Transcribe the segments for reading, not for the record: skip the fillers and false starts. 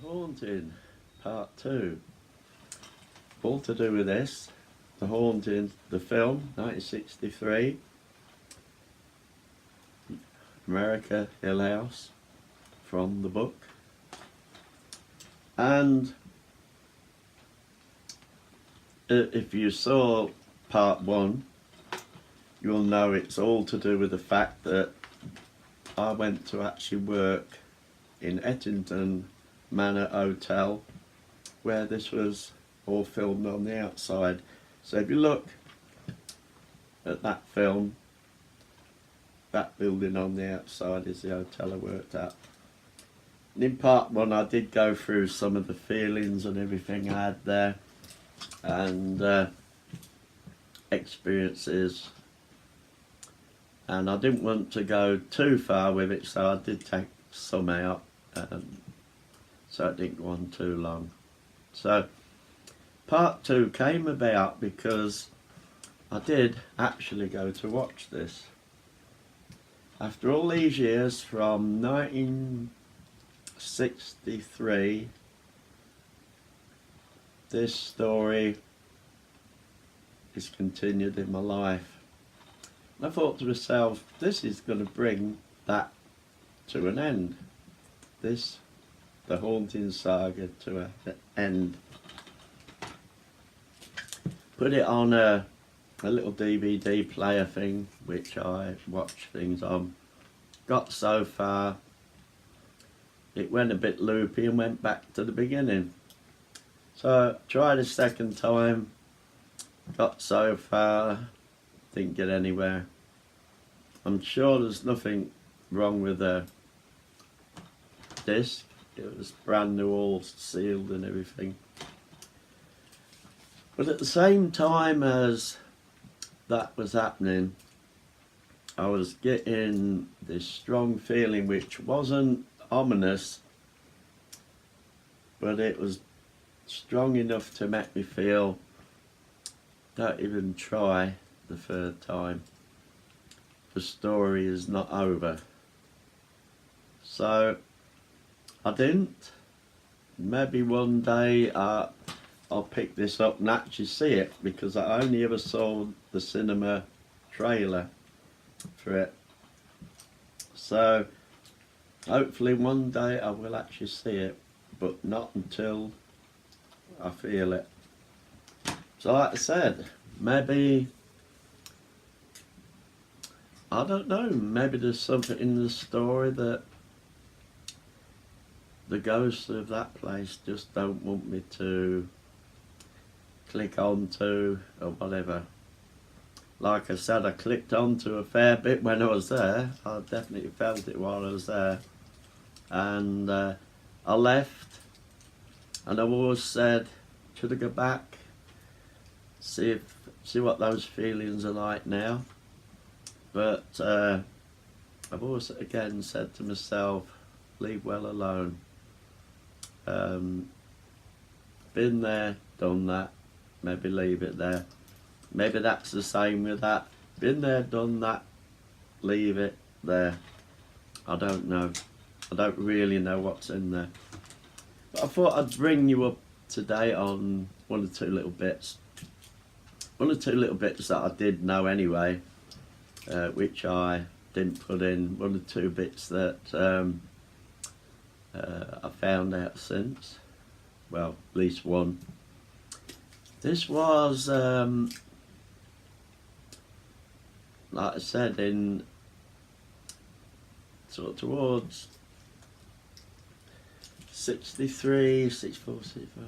Haunting, Part 2. All to do with this. The Haunting, the film, 1963. America Hill House, from the book. And if you saw Part 1, you'll know it's all to do with the fact that I went to actually work in Ettington Manor Hotel, where this was all filmed on the outside. So if you look at that film, that building on the outside is the hotel I worked at. And in Part 1 I did go through some of the feelings and everything I had there, and experiences, and I didn't want to go too far with it, so I did take some out, so it didn't go on too long. So Part 2 came about because I did actually go to watch this. After all these years, from 1963, this story is continued in my life. And I thought to myself, this is going to bring that to an end. The Haunting Saga to an end. Put it on a little DVD player thing, which I watch things on. Got so far, it went a bit loopy and went back to the beginning. So tried a second time, got so far, didn't get anywhere. I'm sure there's nothing wrong with the disc. It was brand new, all sealed and everything. But at the same time as that was happening, I was getting this strong feeling, which wasn't ominous, but it was strong enough to make me feel, don't even try the third time. The story is not over. So I didn't. Maybe one day I'll pick this up and actually see it, because I only ever saw the cinema trailer for it. So hopefully one day I will actually see it, but not until I feel it. So like I said, maybe, I don't know, maybe there's something in the story that the ghosts of that place just don't want me to click onto or whatever. Like I said, I clicked onto a fair bit when I was there. I definitely felt it while I was there. And I left, and I've always said, should I go back, see what those feelings are like now? But I've always again said to myself, leave well alone. Been there, done that, maybe leave it there. Maybe that's the same with that. Been there, done that, leave it there. I don't know. I don't really know what's in there. But I thought I'd bring you up today on one or two little bits. One or two little bits that I did know anyway, which I didn't put in. One or two bits that I found out since. Well, at least one. This was, like I said, in sort of towards 63, 64, 65,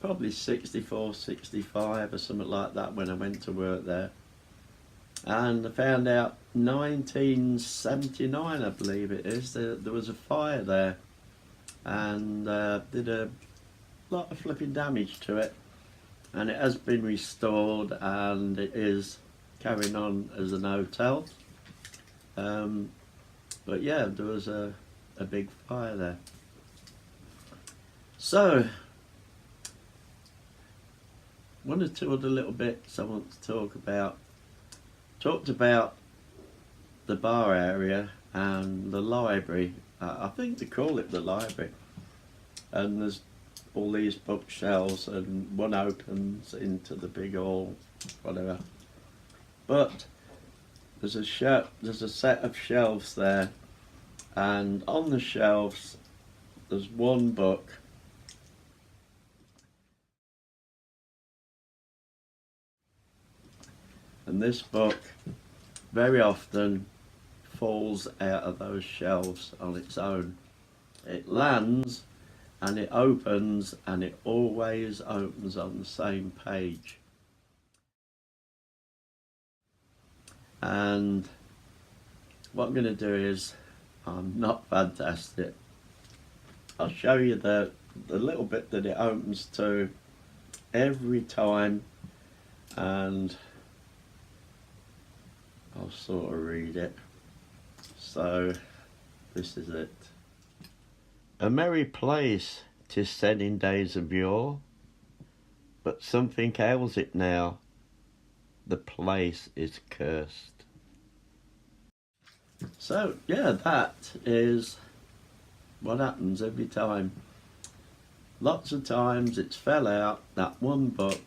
probably 64, 65 or something like that when I went to work there. And I found out 1979, I believe it is, there was a fire there, and did a lot of flipping damage to it, and it has been restored and it is carrying on as an hotel. But yeah, there was a big fire there. So one or two other little bits I want to talk about. Talked about the bar area and the library. I think they call it the library. and there's all these bookshelves, and one opens into the big hall, whatever. But there's a set of shelves there, and on the shelves there's one book. And this book very often falls out of those shelves on its own. It lands and it opens, and it always opens on the same page. And what I'm going to do is, I'm not fantastic, I'll show you the little bit that it opens to every time, and I'll sort of read it. So this is it. A merry place 'tis said in days of yore, but something ails it now, the place is cursed. So yeah, that is what happens every time. Lots of times it's fell out, that one book,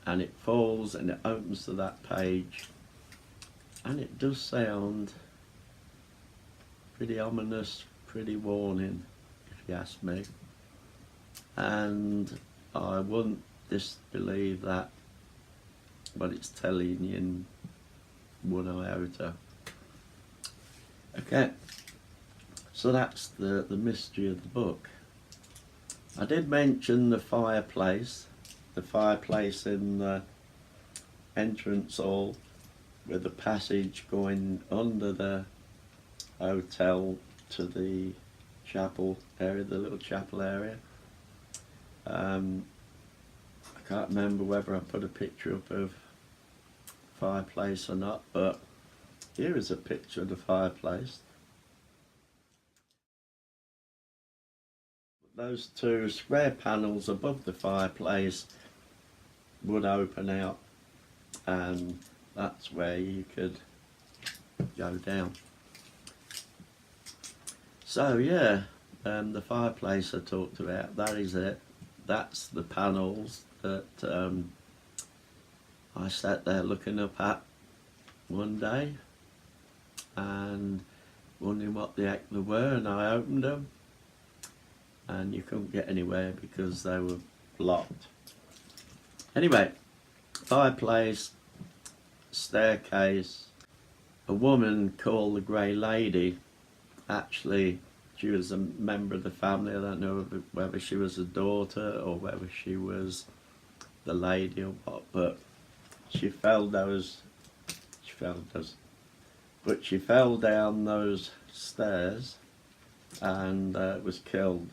and it falls and it opens to that page, and it does sound pretty ominous, pretty warning, if you ask me. And I wouldn't disbelieve that, but it's telling you in one iota. Okay, so that's the mystery of the book. I did mention the fireplace in the entrance hall, with the passage going under the hotel to the chapel area, the little chapel area. I can't remember whether I put a picture up of fireplace or not, but here is a picture of the fireplace. Those two square panels above the fireplace would open out, and that's where you could go down. So yeah, the fireplace I talked about, that is it. That's the panels that I sat there looking up at one day and wondering what the heck they were, and I opened them and you couldn't get anywhere because they were blocked. Anyway, fireplace, staircase. A woman called the Grey Lady, actually she was a member of the family. I don't know whether she was a daughter or whether she was the lady or what, but she fell down those stairs and was killed,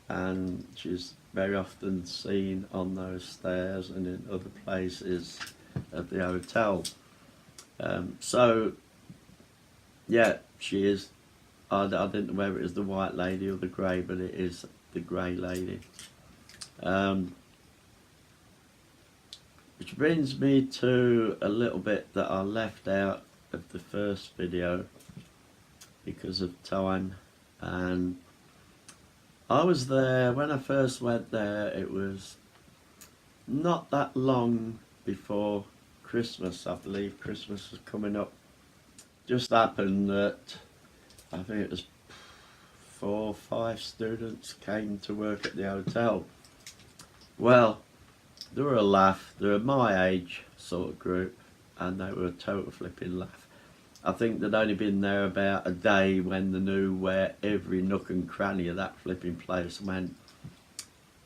and she's very often seen on those stairs and in other places at the hotel. So yeah, she is. I didn't know whether it was the White Lady or the Grey, but it is the Grey Lady. Which brings me to a little bit that I left out of the first video because of time. And I was there, when I first went there, it was not that long before Christmas. I believe Christmas was coming up. Just happened that I think it was 4 or 5 students came to work at the hotel. Well, they were a laugh. They were my age sort of group, and they were a total flipping laugh. I think they'd only been there about a day when they knew where every nook and cranny of that flipping place went.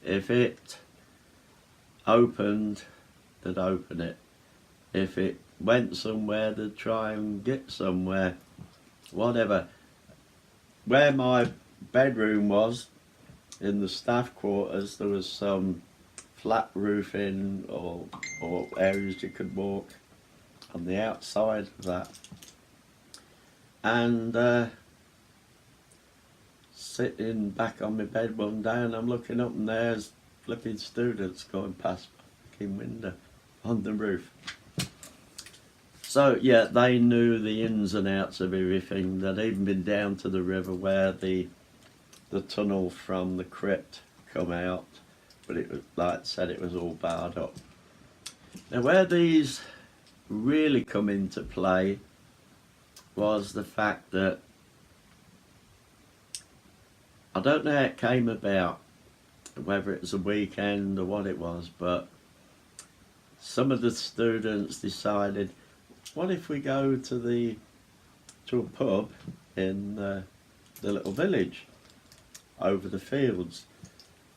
If it opened, they'd open it. If it went somewhere, they'd try and get somewhere. Whatever. Where my bedroom was, in the staff quarters, there was some flat roofing or areas you could walk on the outside of that. And sitting back on my bed one day, and I'm looking up, and there's flipping students going past my fucking window on the roof. So yeah, they knew the ins and outs of everything. They'd even been down to the river where the the tunnel from the crypt come out, but it was, like I said, it was all barred up. Now where these really come into play was the fact that, I don't know how it came about, whether it was a weekend or what it was, but some of the students decided, what if we go to a pub in the little village over the fields?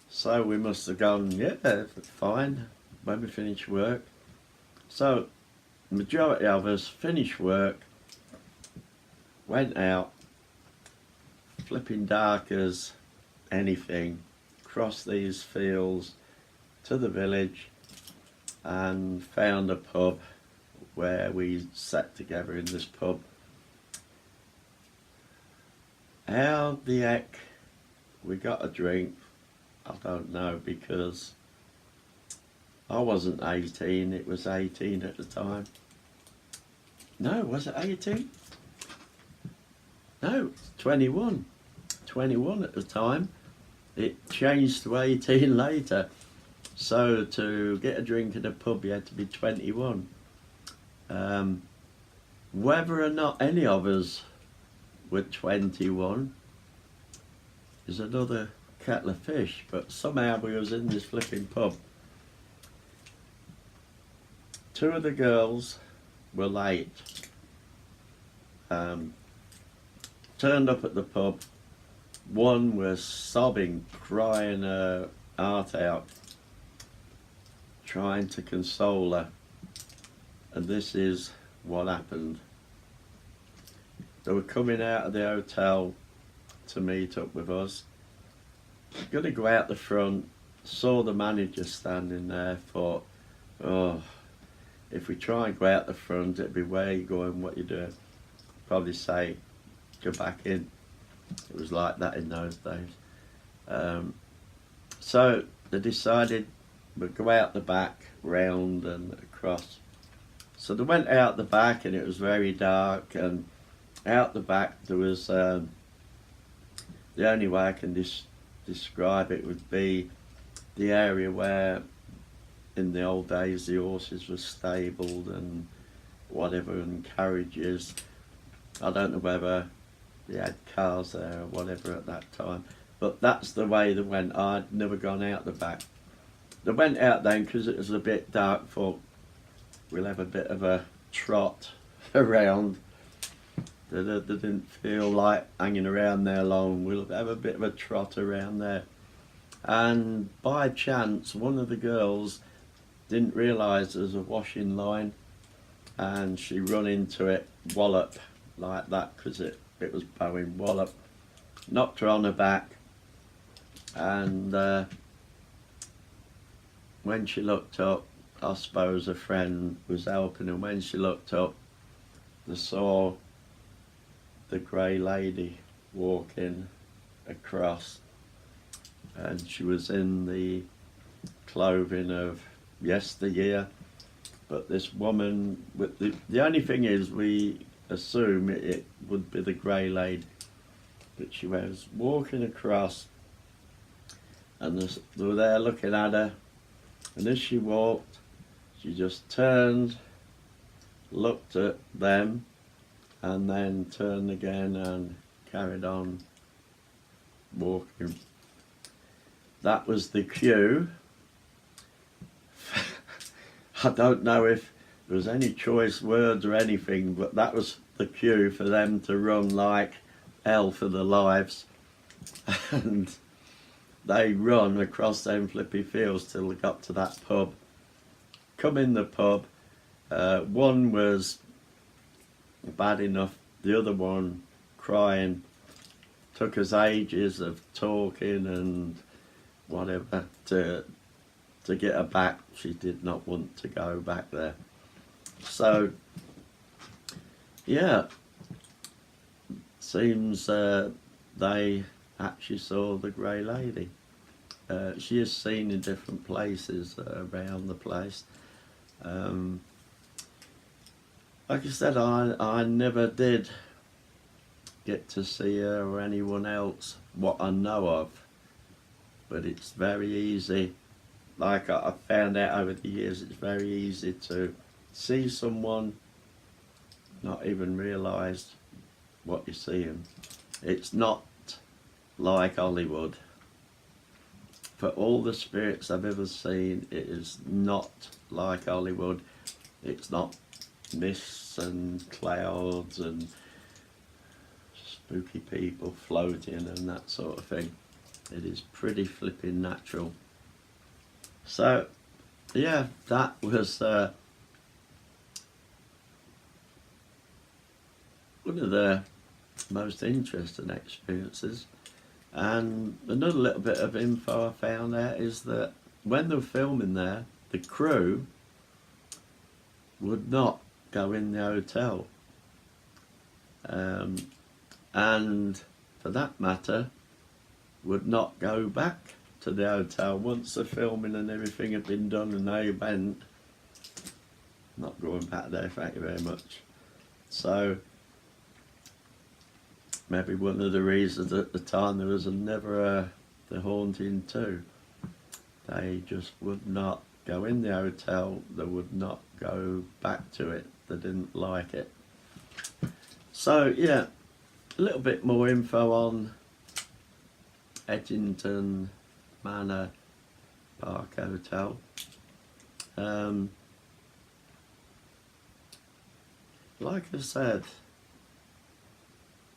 So we must have gone, yeah, fine, when we finish work. So the majority of us finished work, went out, flipping dark as anything, crossed these fields to the village and found a pub where we sat together in this pub. How the heck we got a drink, I don't know, because I wasn't 18, it was 18 at the time. No, was it 18? No, 21. 21 at the time. It changed to 18 later. So to get a drink at a pub you had to be 21. Whether or not any of us were 21 is another kettle of fish, but somehow we was in this flipping pub. Two of the girls were late. Turned up at the pub. One was sobbing, crying her heart out, trying to console her. And this is what happened. They were coming out of the hotel to meet up with us. Gonna go out the front, saw the manager standing there, thought, oh, if we try and go out the front, it'd be where you going, what you doing. Probably say, go back in. It was like that in those days. So they decided we'd go out the back, round and across. So they went out the back and it was very dark, and out the back there was, the only way I can describe it would be the area where in the old days the horses were stabled and whatever, and carriages. I don't know whether they had cars there or whatever at that time, but that's the way they went. I'd never gone out the back. They went out then because it was a bit dark, thought we'll have a bit of a trot around. They didn't feel like hanging around there long. We'll have a bit of a trot around there. And by chance, one of the girls didn't realise there was a washing line, and she run into it, wallop, like that, because it was bowing, wallop, knocked her on her back, and when she looked up, I suppose a friend was helping, and when she looked up, they saw the grey lady walking across, and she was in the clothing of yesteryear. But this woman, with the only thing is, we assume it would be the grey lady, but she was walking across, and they were there looking at her, and as she walked, she just turned, looked at them, and then turned again and carried on walking. That was the cue. I don't know if there was any choice words or anything, but that was the cue for them to run like hell for their lives. And they run across them flippy fields till they got to that pub. Come in the pub, one was bad enough, the other one crying. Took us ages of talking and whatever to get her back. She did not want to go back there. So yeah, seems they actually saw the grey lady. She is seen in different places around the place. Like I said, I never did get to see her or anyone else, what I know of. But it's very easy, like I found out over the years, it's very easy to see someone, not even realise what you're seeing. It's not like Hollywood. For all the spirits I've ever seen, it is not like Hollywood. It's not mists and clouds and spooky people floating and that sort of thing. It is pretty flipping natural. So, yeah, that was one of the most interesting experiences. And another little bit of info I found out is that when they were filming there, the crew would not go in the hotel. And for that matter, would not go back to the hotel once the filming and everything had been done and they went. Not going back there, thank you very much. So maybe one of the reasons at the time there was never The Haunting 2. They just would not go in the hotel, they would not go back to it, they didn't like it. So yeah, a little bit more info on Ettington Manor Park Hotel. Like I said,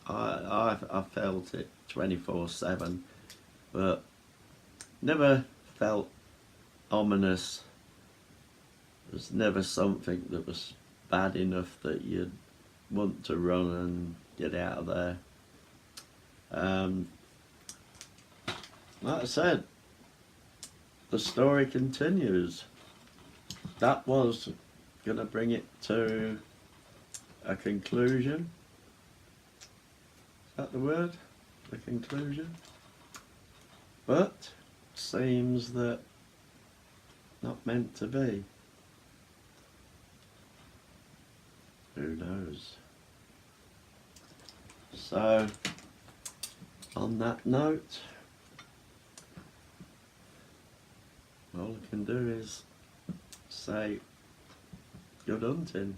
I felt it 24/7, but never felt ominous. It was never something that was bad enough that you'd want to run and get out of there. Like I said, the story continues. That was going to bring it to a conclusion. Is that the word? The conclusion? But seems that not meant to be. Who knows? So, on that note, all I can do is say good hunting.